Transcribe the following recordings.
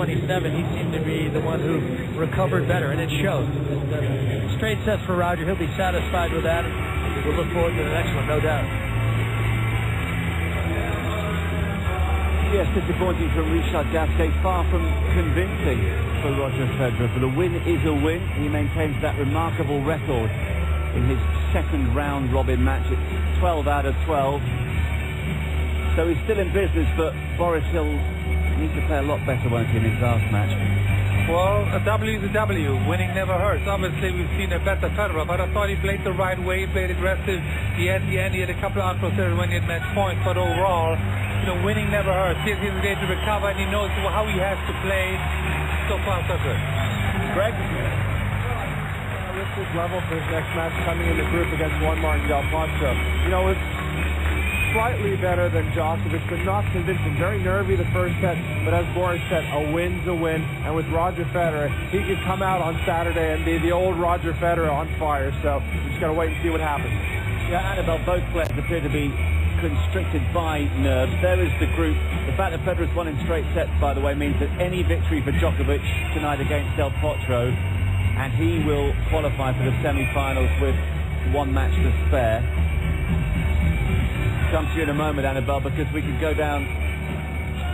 27, he seemed to be the one who recovered better, and it showed. Straight sets for Roger. He'll be satisfied with that. We'll look forward to the next one, no doubt. Yes, disappointing from Richard Gasquet, far from convincing for Roger Federer. But a win is a win. He maintains that remarkable record in his second round robin match. It's 12 out of 12. So he's still in business, but Boris, he'll need to play a lot better, won't he, in his last match? Well, a W is a W. Winning never hurts. Obviously, we've seen a better Federer, but I thought he played the right way, played aggressive. He had a couple of uncrossers when he had match points, but overall, winning never hurts. He's there to recover, and he knows how he has to play. So far, so good. Greg? This is level for his next match coming in the group against Martin Del Potro. It's slightly better than Djokovic, but not convincing. Very nervy the first set, but as Boris said, a win's a win. And with Roger Federer, he could come out on Saturday and be the old Roger Federer on fire. So we just got to wait and see what happens. Yeah, Annabelle, both players appear to be constricted by nerves. There is the group. The fact that Federer's won in straight sets, by the way, means that any victory for Djokovic tonight against Del Potro, and he will qualify for the semi-finals with one match to spare. Come to you in a moment, Annabelle, because we can go down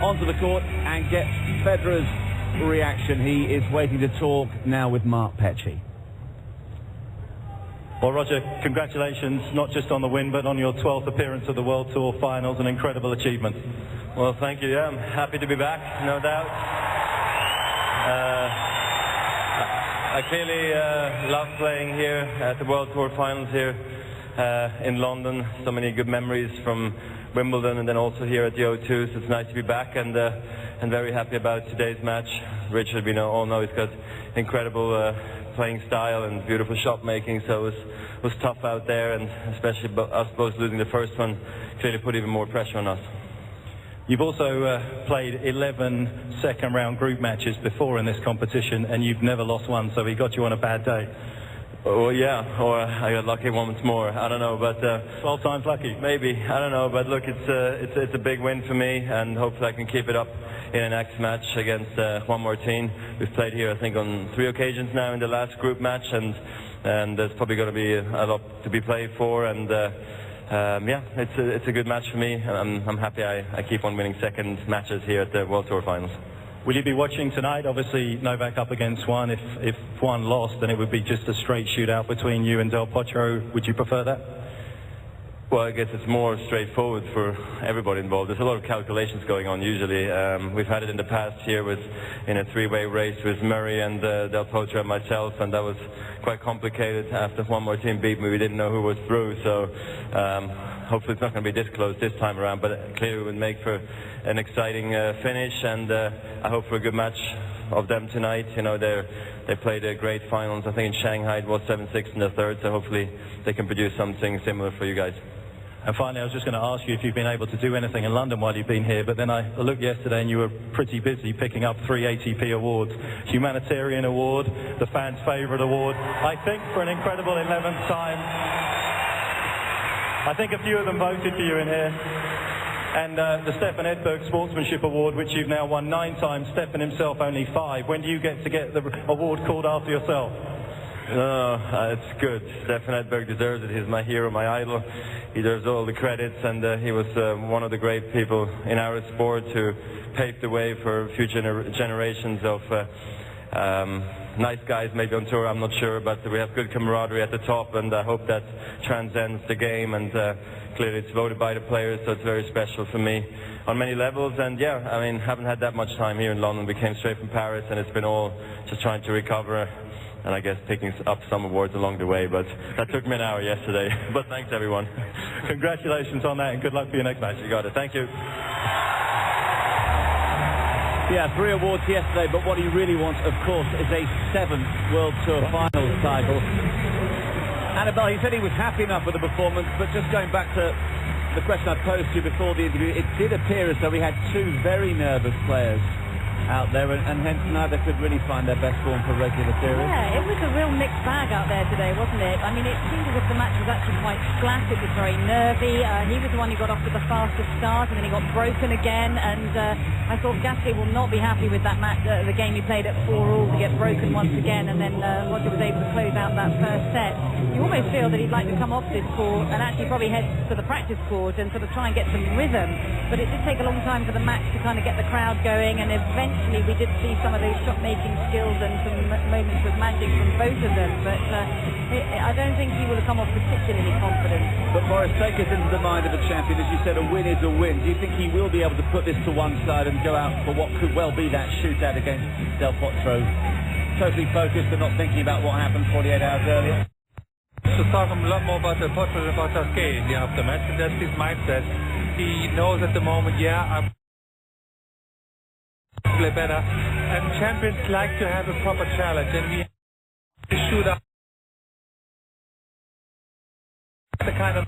onto the court and get Federer's reaction. He is waiting to talk now with Mark Petchey. Well, Roger, congratulations, not just on the win, but on your 12th appearance at the World Tour Finals, an incredible achievement. Well, thank you. Yeah, I'm happy to be back, no doubt. I clearly love playing here at the World Tour Finals here in London. So many good memories from Wimbledon and then also here at the O2, so it's nice to be back, and very happy about today's match. Richard, we all know he's got incredible playing style and beautiful shot making, so it was tough out there, and especially us both losing the first one clearly put even more pressure on us. You've also played 11 second round group matches before in this competition, and you've never lost one, so he got you on a bad day. Oh yeah, or I got lucky once more. I don't know, but 12 times lucky. Maybe, I don't know, but look, it's a big win for me, and hopefully I can keep it up in the next match against Juan Martín. We've played here, I think, on 3 occasions now in the last group match, and there's probably going to be a lot to be played for, and yeah, it's a good match for me. I'm happy I keep on winning second matches here at the World Tour Finals. Will you be watching tonight? Obviously, Novak up against Juan. If Juan lost, then it would be just a straight shootout between you and Del Potro. Would you prefer that? Well, I guess it's more straightforward for everybody involved. There's a lot of calculations going on usually. We've had it in the past here in a 3-way race with Murray and Del Potro and myself, and that was quite complicated. After Juan Martín beat me, we didn't know who was through, so hopefully it's not going to be this close this time around, but clearly it would make for an exciting finish, and I hope for a good match of them tonight. They played a great finals. I think in Shanghai it was 7-6 in the third, so hopefully they can produce something similar for you guys. And finally, I was just going to ask you if you've been able to do anything in London while you've been here, but then I looked yesterday and you were pretty busy picking up 3 ATP awards. Humanitarian Award, the Fans' Favourite Award, I think for an incredible 11th time. I think a few of them voted for you in here. And the Stefan Edberg Sportsmanship Award, which you've now won 9 times, Stefan himself only 5. When do you get the award called after yourself? No, it's good. Stefan Edberg deserves it. He's my hero, my idol. He deserves all the credits, and he was one of the great people in our sport who paved the way for future generations of nice guys, maybe on tour, I'm not sure, but we have good camaraderie at the top, and I hope that transcends the game, and clearly it's voted by the players, so it's very special for me on many levels. And yeah, I mean, haven't had that much time here in London. We came straight from Paris, and it's been all just trying to recover, and I guess picking up some awards along the way, but that took me an hour yesterday. But thanks, everyone. Congratulations on that, and good luck for your next match. You got it. Thank you. Yeah, 3 awards yesterday, but what he really wants, of course, is a 7th World Tour Finals title. Annabelle, he said he was happy enough with the performance, but just going back to the question I posed to you before the interview, it did appear as though we had 2 very nervous players out there, and hence neither could really find their best form for regular series. Yeah, it was a real mixed bag out there today, wasn't it? I mean, it seemed as if the match was actually quite flat. It was very nervy. He was the one who got off to the fastest start, and then he got broken again, and I thought Gasquet will not be happy with that match, the game he played at 4-all to get broken once again, and then Roger was able to close out that first set. You almost feel that he'd like to come off this court and actually probably head to the practice court and sort of try and get some rhythm. But it did take a long time for the match to kind of get the crowd going, and eventually we did see some of those shot-making skills and some moments of magic from both of them. But I don't think he will have come off particularly confident. But Boris, take us into the mind of a champion. As you said, a win is a win. Do you think he will be able to put this to one side and go out for what could well be that shootout against Del Potro, totally focused and not thinking about what happened 48 hours earlier? To talk a lot more about Del Potro than about Gasquet in the aftermatch, and that's his mindset. He knows at the moment, I play better, and champions like to have a proper challenge, and we have to shoot out the kind of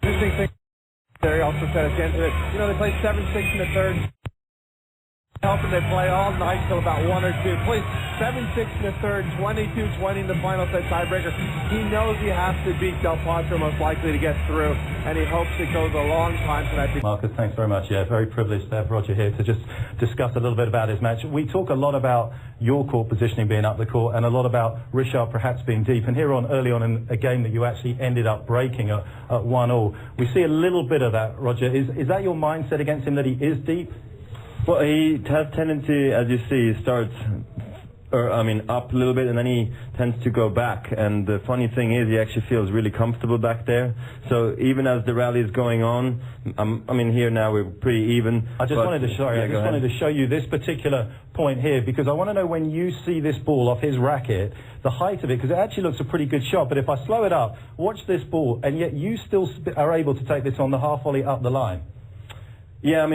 Interesting thing there, he also said at the end of it, you know, they played 7-6 in the third, helping they play all night till about 1 or 2. Played 7-6 in the third, 22-20 in the final set tiebreaker. He knows he has to beat Del Potro most likely to get through, and he hopes it goes a long time tonight. Marcus, thanks very much. Yeah, very privileged to have Roger here to just discuss a little bit about his match. We talk a lot about your court positioning being up the court and a lot about Richard perhaps being deep. And here on early on in a game that you actually ended up breaking at 1-all, we see a little bit of that, Roger. Is that your mindset against him, that he is deep? Well, he has tendency, as you see, he starts up a little bit, and then he tends to go back. And the funny thing is, he actually feels really comfortable back there. So even as the rally is going on, here now we're pretty even. I just wanted to show you this particular point here, because I want to know, when you see this ball off his racket, the height of it, because it actually looks a pretty good shot. But if I slow it up, watch this ball, and yet you still are able to take this on the half volley up the line. Yeah,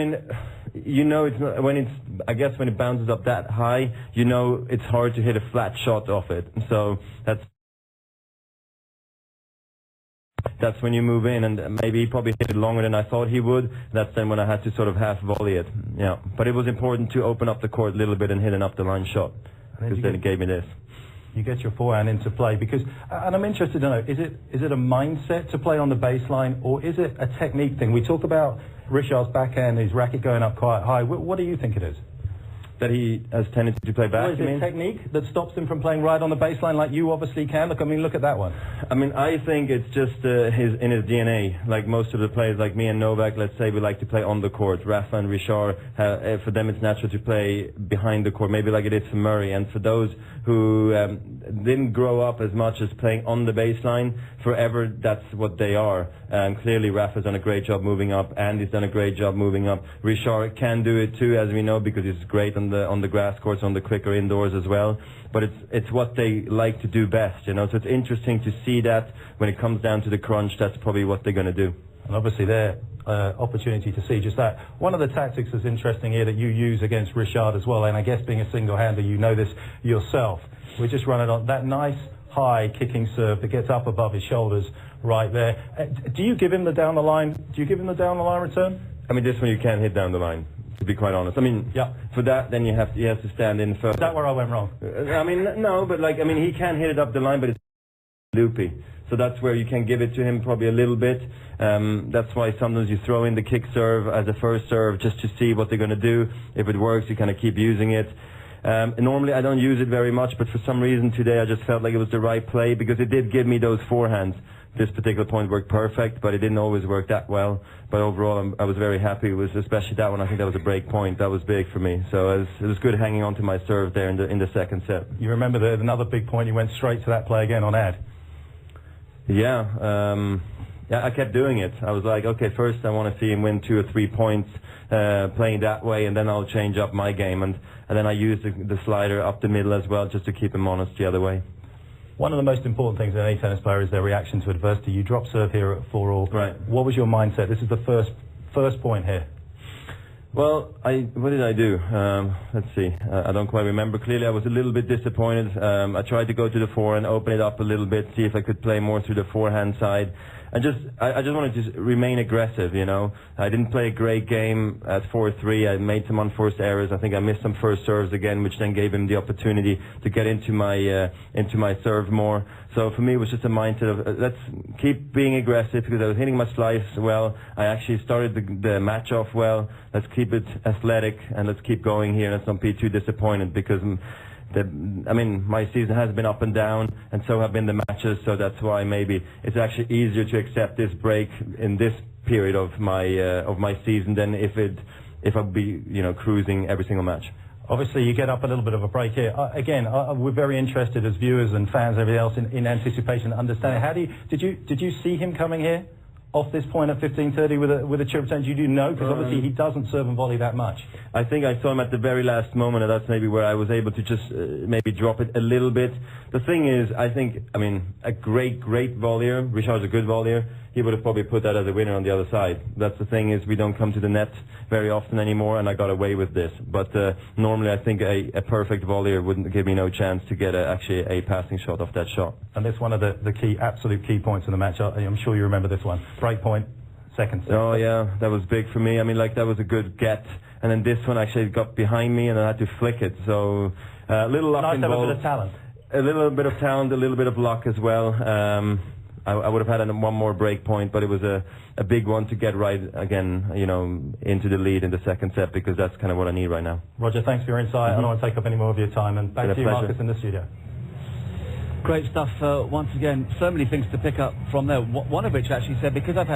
you know, when it bounces up that high, you know it's hard to hit a flat shot off it. So that's when you move in, and maybe he probably hit it longer than I thought he would. That's then when I had to sort of half volley it. Yeah, but it was important to open up the court a little bit and hit an up the line shot, because then it gave me this. You get your forehand into play, because, and I'm interested to know, is it a mindset to play on the baseline, or is it a technique thing? We talk about Richard's backhand, his racket going up quite high. What do you think it is? That he has tendency to play back, Or is it technique that stops him from playing right on the baseline like you obviously can? Look at that one. I think it's just in his DNA. Like most of the players, like me and Novak, let's say, we like to play on the court. Rafa and Richard, for them it's natural to play behind the court, maybe like it is for Murray. And for those who didn't grow up as much as playing on the baseline, forever that's what they are. And clearly Rafa's done a great job moving up, Andy's done a great job moving up. Richard can do it too, as we know, because he's great on the grass courts, on the quicker indoors as well. But it's what they like to do best, you know. So it's interesting to see that when it comes down to the crunch, that's probably what they're going to do. And obviously their opportunity to see just that. One of the tactics that's interesting here that you use against Richard as well, and I guess being a single-hander, you know this yourself. We just run it on that nice high kicking serve that gets up above his shoulders right there. Do you give him the down the line? Do you give him the down the line return? This one you can't hit down the line, to be quite honest. Yeah. For that, then you have to stand in further. Is that where I went wrong? No, but he can hit it up the line, but it's loopy. So that's where you can give it to him probably a little bit. That's why sometimes you throw in the kick serve as a first serve just to see what they're going to do. If it works, you kind of keep using it. Normally I don't use it very much, but for some reason today I just felt like it was the right play, because it did give me those forehands. This particular point worked perfect, but it didn't always work that well. But overall, I was very happy. It was especially that one. I think that was a break point. That was big for me. So it was good hanging on to my serve there in the second set. You remember another big point, you went straight to that play again on ad. Yeah, I kept doing it. I was like, okay, first I want to see him win 2 or 3 points playing that way, and then I'll change up my game. And then I used the slider up the middle as well, just to keep him honest the other way. One of the most important things in any tennis player is their reaction to adversity. You drop serve here at 4-all. Right. What was your mindset? This is the first point here. Well, what did I do? Let's see. I don't quite remember. Clearly, I was a little bit disappointed. I tried to go to the forehand, open it up a little bit, see if I could play more through the forehand side. I just wanted to remain aggressive, you know. I didn't play a great game at 4-3. I made some unforced errors. I think I missed some first serves again, which then gave him the opportunity to get into my serve more. So for me, it was just a mindset of let's keep being aggressive, because I was hitting my slice well. I actually started the match off well. Let's keep it athletic and let's keep going here. Let's not be too disappointed, because my season has been up and down, and so have been the matches. So that's why maybe it's actually easier to accept this break in this period of my season than if I'd be, you know, cruising every single match. Obviously, you get up a little bit of a break here. Again, we're very interested as viewers and fans, everything else, in anticipation, understanding. Did you see him coming here off this point at 15:30 with a chip change? You do know, because obviously he doesn't serve and volley that much. I think I saw him at the very last moment, and that's maybe where I was able to just maybe drop it a little bit. The thing is, I think, a great volleyer, Richard's a good volleyer, he would have probably put that as a winner on the other side. That's the thing, is we don't come to the net very often anymore, and I got away with this. But normally I think a perfect volleyer wouldn't give me no chance to get actually a passing shot off that shot. And this one of the absolute key points in the match. I'm sure you remember this one. Break point, second set. Oh yeah, that was big for me. That was a good get. And then this one actually got behind me, and I had to flick it. So a little luck involved. A bit of talent. A little bit of talent, a little bit of luck as well. I would have had one more break point, but it was a big one to get right again, you know, into the lead in the second set, because that's kind of what I need right now. Roger, thanks for your insight. I don't want to take up any more of your time. And back to you, Marcus, in the studio. Great stuff once again. So many things to pick up from there. One of which actually said, because I've had